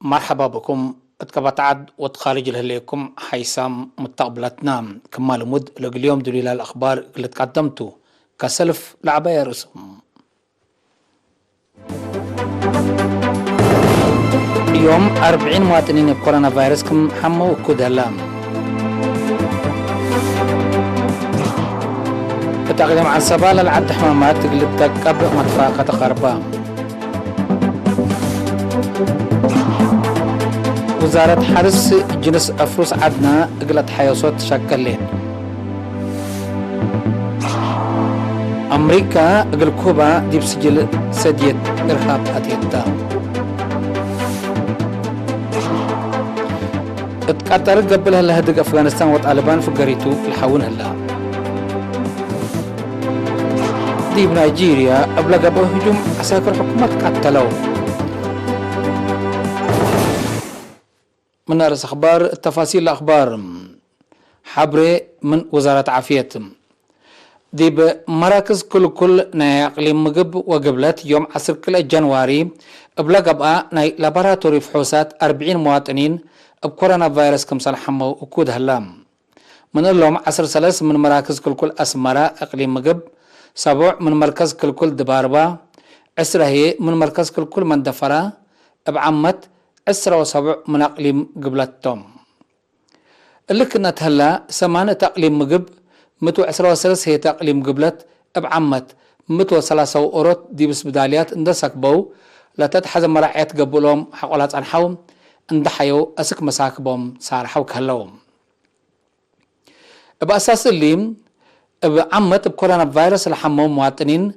مرحبا بكم اتكبتعد وتخارج لهليكم حيسام متقبلتنا كمال مد اليوم دليل الأخبار اللي تقدمتوا كسلف لعباية رسم يوم 40 مواطنين بكورونا فيروس كم حمو وكود هلام التقديم عن سبالة العد حمامات اللي تقب مدفاقة تقربا وزارة حرس جنس أفروس عدنا اقلت حيوصوت شكلين أمريكا اقل كوبا ديب سجل سديت إرهاب أتيتا اتقطر قبلها لهدق أفغانستان وطالبان في قريتو الحاون هلا ديب نيجيريا أبلغ أبو هجوم عساكر حكومة قتلوا من رأس أخبار التفاصيل الأخبار حبر من وزارة عافية ديب مراكز كل ناي اقليم مقب وقبلت يوم 10 جنواري ابلغ بقى ناي لابراتوري فحوصات 40 مواطنين بكورونا فيروس كمسال حمو وكود هلام من اللوم 10 سلس من مراكز كل أسمرة اقليم مقب 7 من مركز كل دباربا 10 هي من مركز كل مندفرة بعمت 10 و7 من اقليم قبلتهم اللي كنا تهلا 8 اقليم مقب 113 هي تقليم قبلت بعمت 130 أوروت دي بس بداليات اندسك بو لا تتحز مراعيات قبلهم حقولات عنحوم اندحيو اسك مساكبهم سارحو كهلوهم بأساس اللي بعمت بكورونا فيروس الحمو مواطنين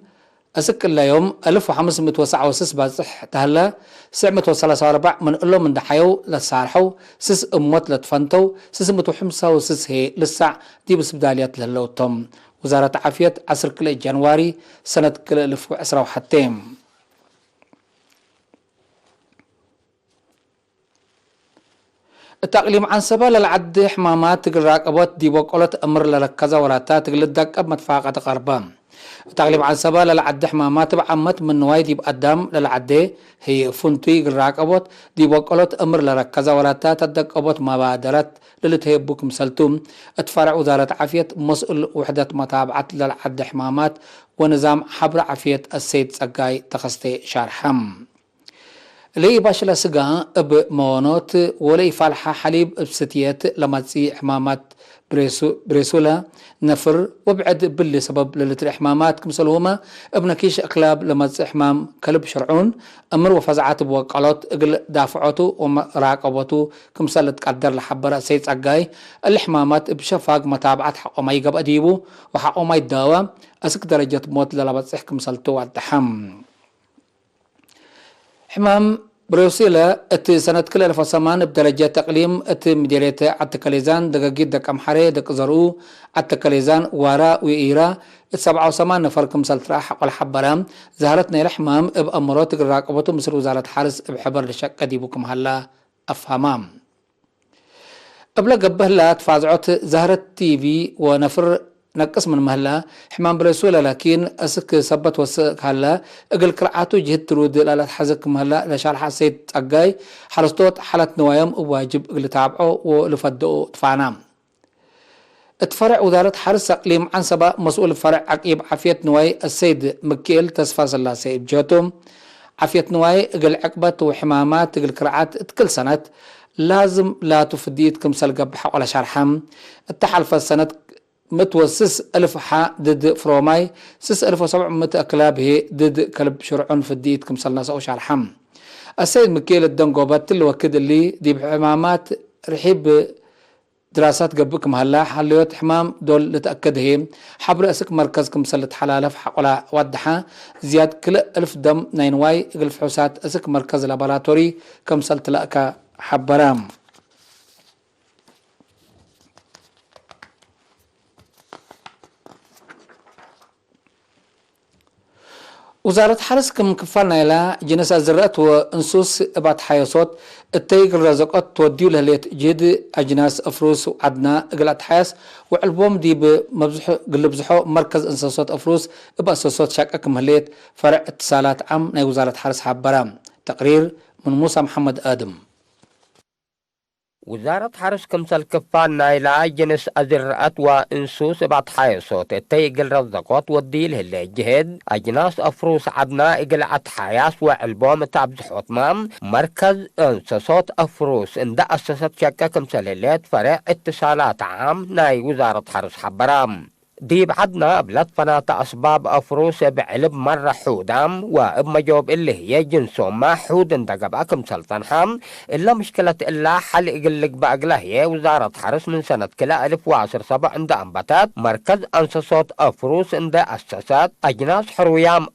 اسك اليوم 1569 بازح تهلا 934 من قلو من دحيو لسارحو سس اموت لتفنتو 655 هي لسع دي بس بداليات لهلوتهم وزارة عافية 10 جنواري سنة 2021 التقليم عن سبال العد حمامات الراقبات دي وقلت امر للكذا وراتات للدق مدفاقة قربان التقليم عن سبال العد حمامات بعمت من نوايدي بقدام للعدي هي فنتوي الراقبات دي وقلت امر للكذا وراتات الدقبات مبادرات للتهيبوك مسلتم اتفرع وزارة عافية مسؤول وحدة متابعة للعد حمامات ونظام حبر عافية السيد سقاي تخستي شارحم لي باشلا سقا بمونوت ولي فالحة حليب بستيات لماتسي حمامات بريسولا نفر وبعد باللي سبب للتري حمامات كمسلهما ابن كيش اقلاب لماتسي حمام كلب شرعون امر وفزعات بوقالات اقل دافعوتو وراقبوتو كمسلت قدر لحبرة سيد سقاي الحمامات بشفاق متابعات حقو ما يقب اديبو وحقو ما يداوى اسك درجة موت للماتسي كمسلتو الدحم حمام بروسيلا ات سنة كل 2008 بدرجة تقليم ات مديرية عتكاليزان دقاقيد دك امحاري دك زرقو عتكاليزان وارا وإيرا 87 نفر كمسلت راح والحبرام زهرتنا الحمام بأمرات الراقبة مصر وزارة حارس بحبر لشك ديبوكم هلا أفهمام قبل قبه لا تفازعت زهرة تي في ونفر نقص من مهلا حمام برسولة لكن اسك سبت وسك هلا اقل كرعاتو جهد ترود لا تحزك مهلا لشارح سيد اقاي حرستوت حالة نوايم واجب اقل تابعو ولفدقو تفعنام اتفرع وزارة حرس اقليم عن سبا مسؤول فرع عقيب عافية نواي السيد مكيل تسفاس الله سيد جوتم عافية نواي اقل عقبت وحمامات اقل كرعات كل سنة لازم لا تفديت كمسل قبحة ولا شارحم التحالف السنة متوسس 1000 حا ضد فروماي 6700 أكلاب هي ضد كلب شرعون في الديت كمسلنا سأو شارحم السيد مكيل الدنقوبات الوكد اللي دي بحمامات رحيب دراسات قبكم هلا حليوت حمام دول لتأكد هي حبر أسك مركز كمسلة حلالف حقولا ودحا زياد كل 1000 دم نينواي قلف حوسات أسك مركز لابراتوري كمسلة لأكا حبرام وزارة حرس كم كفالنا إلى جنس الزرقات وانسوس ابات حيوصوت التيق الرزقات توديو لهليت جيد أجناس أفروس وعدنا قلت حياس وعلبوم دي بمبزحو قلبزحو مركز انسوسات أفروس بأسوسات شاكك مهليت فرع اتصالات عام ناي وزارة حرس حبرام تقرير من موسى محمد آدم وزارة حرس كمسل كفان نايلا جنس أزرقات وإنسوس بعد حيصوت التيقل رزقات والديل اللي جهد أجناس أفروس عدنا إقل عد حياس وعلبوم تابز حطمام مركز إنسوسات أفروس إن دا أسست شكا كمسل اللي فرع اتصالات عام ناي وزارة حرس حبرام دي بعدنا بلاد فناطة أسباب أفروس بعلب مرة حودام وبمجوب اللي هي جنسهم ما حود اندقب أكم سلطان حام إلا مشكلة إلا حل إقلق بأقله هي وزارة حرس من سنة كلا 1017 عند أنباتات مركز أنساسات أفروس عند أساسات أجناس حرويام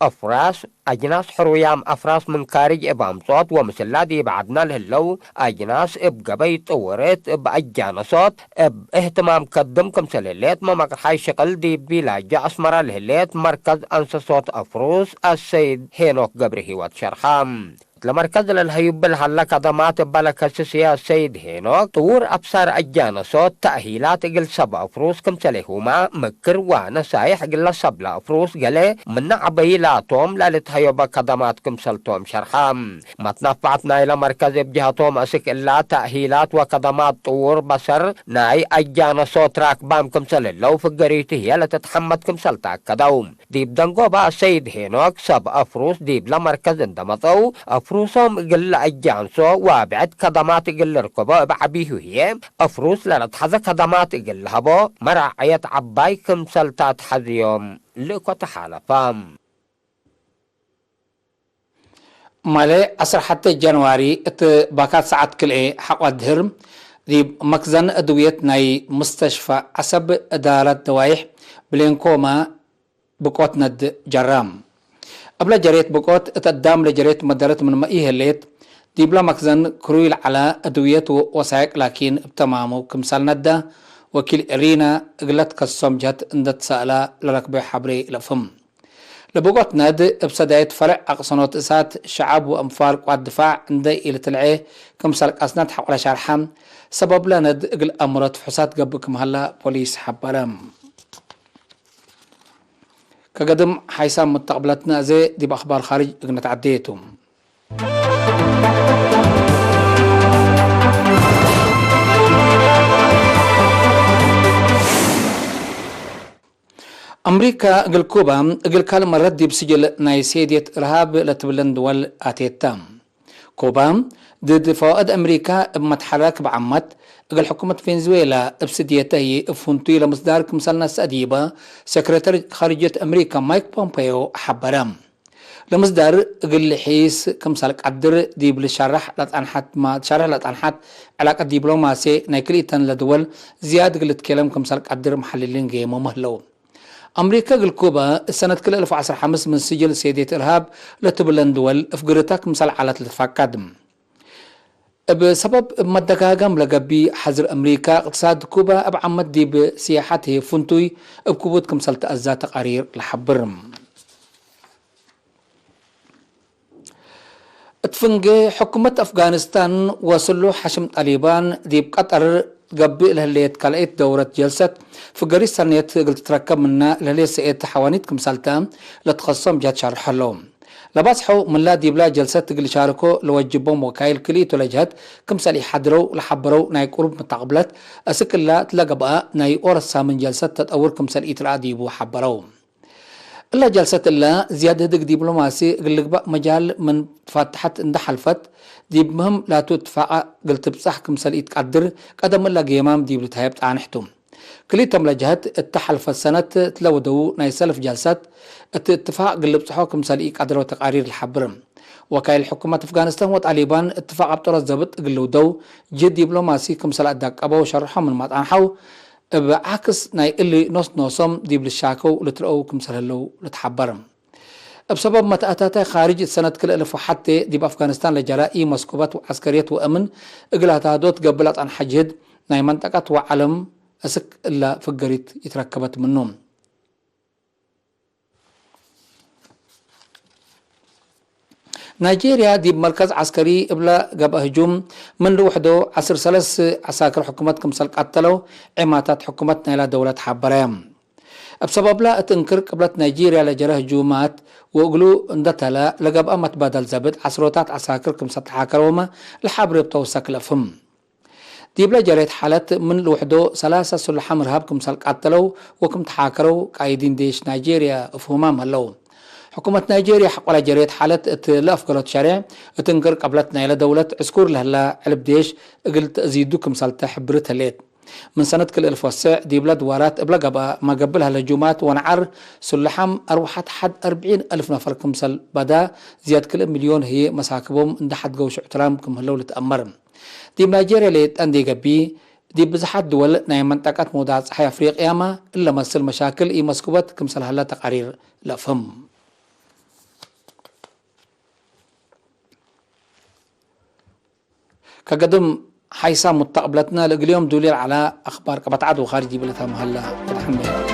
أفراس من خارج إبام صوت ومثل دي بعدنا لهلو أجناس بقبيت وريت بأجانسات باهتمام قدم كمسلليت ما مقرحي شغل دي بلاجة أسمرة لهليت مركز أنساسات أفروس السيد هينوك قبره واتشرخام لمركز للهيب بالهلا كدمات بلك السياسة السيد هينوك طور أبصار أجانا صوت تأهيلات قل سبع فروس كم تليهما مكر ونسايح قل سبلا فروس قلي من عبيلاتهم لالتهيب كدمات كم سلتهم شرحام ما تنفعتنا إلى مركز بجهتهم أسك إلا تأهيلات وكدمات طور بصر ناي أجانا صوت راكبام كم سللو فقريته هي لتتحمد كم سلتاك كدوم ديب دنقو با السيد هينوك سبع فروس ديب لمركز اندمطو أفروسهم قل أجانسو وابعد كدمات قل ركبو بعبيه هي أفروس لنتحذى كدمات قل هبو مرعية عباي كم سلطات حذيوم لكو تحالفام مالي أسر حتى جانواري باكات ساعات كل حق الدهرم دي مخزن أدوية ناي مستشفى عصب إدارة دوايح بلينكوما بقوت ند جرام قبل جريت بقوت اتقدام لجريت مدارت من مئيه الليت دي بلا مخزن كرويل على أدوية وسائق لكن بتمامه كمسال ندى وكيل إرينا قلت كالصوم جات اندت سألا لركب حبري لفم لبقوت ند بسدايت فرع أقصنوت إسات شعب وأنفال قوات دفاع اندي إلى تلعيه كمسال أسناد حول شارحام سبب لند اقل أمرت فحسات قبكم هلا بوليس حبرام كقدم حيسام متقبلتنا زي دي بأخبار خارج اقنا تعديتم أمريكا اقل كوبا اقل كالما ردي بسجل نايسيدية إرهاب لتبلن دول آتيتام كوبا ضد فوائد أمريكا بمتحرك بعمت اقل حكومة فنزويلا بسديته فونتي لمصدار كمسالنا السأديبة سكرتير خارجية أمريكا مايك بومبيو حبرام لمصدار اقل حيس كمسالك عدر ديب لشرح لتنحت ما شرح لتنحت علاقة دبلوماسي نايكليتن لدول زيادة قلت كلام كمسالك عدر محللين جيمو مهلو أمريكا قل كوبا السنة كل 1015 من سجل سيدية إرهاب لتبلن دول افقرتك مسال على تلفاقادم بسبب مدقاقم لقبي حزر أمريكا اقتصاد كوبا أبعمد دي بسياحته فنتوي بكوبوت كمسال تأزا تقارير لحبرم اتفنجي حكومة أفغانستان وصلوا حشم طالبان دي بقطر قبل لهليت كاليت دورة جلسة فقري سنيت قلت تركب منا لهليت سئت حوانيت كمسالتان لتخصم جات شرح لهم لباسحو من لا ديبلا جلسة تقل شاركو لوجبهم وكايل كليتو لجهت كمسال يحضروا لحبروا ناي قرب متقبلت أسك الله تلقى بقى ناي أورسا من جلسة تتأور كمسال إترا ديبو حبروا إلا جلسة الله زيادة دبلوماسي قلق بقى مجال من فتحت اند حلفت ديب مهم لا تدفع قلت بصح كمسال يتقدر قدم الله قيمام ديب لتهيبت عنحتم كليتم لجهت التحلف السنة تلودو ناي سلف جلسات اتفاق قلب صحو كمسال يقدر وتقارير الحبرم وكايل حكومة أفغانستان وطالبان اتفاق عبطرة الزبط قلودو جد دبلوماسي كمسال أداك أبو شرحو من مطعنحو بعكس ناي اللي نصم ديب للشاكو لترقو كمسال هلو لتحبرم بسبب متأتاتا خارج السنة كل ألف وحتى دي بأفغانستان لجرائي مسكوبات وعسكريات وأمن إقلها تهدوت قبلت عن حجد ناي منطقة وعلم أسك إلا فقريت يتركبت منهم نيجيريا دي بمركز عسكري إبلا قبل هجوم من لوحده 10 عساكر حكومة كمسال قتلوا عماتات حكومتنا إلى دولة حبرام بسبب لا تنكر قبلت نيجيريا لجره هجومات وقلو اندتلا لقب أمت بدل زبد عسروتات عساكر كم سطحا كروما لحبر بتوسك لفم ديبلا جريت حالات من لوحدو 3 سلحام إرهاب كمسال قاتلو وكم تحاكرو قايدين ديش نيجيريا فهمام هلو حكومة نيجيريا حق ولا جريت حالات اتلاف قلت شارع اتنقر قبلتنا إلى دولة عسكور لهلا علب ديش قلت زيدو كمسال تحبرتها ليت من سنة كل ألف وسع دي بلاد وارات بلا قبا ما قبلها لجومات ونعر سلحم أروحت حد 40,000 نفر كمسل بدا زياد كل مليون هي مساكبهم عند حد قوش احترامكم هلو لتأمر دي نيجيريا ليت أندي قبي دي بزحات دول ناي منطقة مودات صحي أفريقيا ما إلا مسل مشاكل إي مسكوبات كمسل هلا تقارير لا فهم كقدم حيسا مستقبلتنا اليوم دولير على أخبار كبتعد وخارجي بلتها مهلا فتح المياه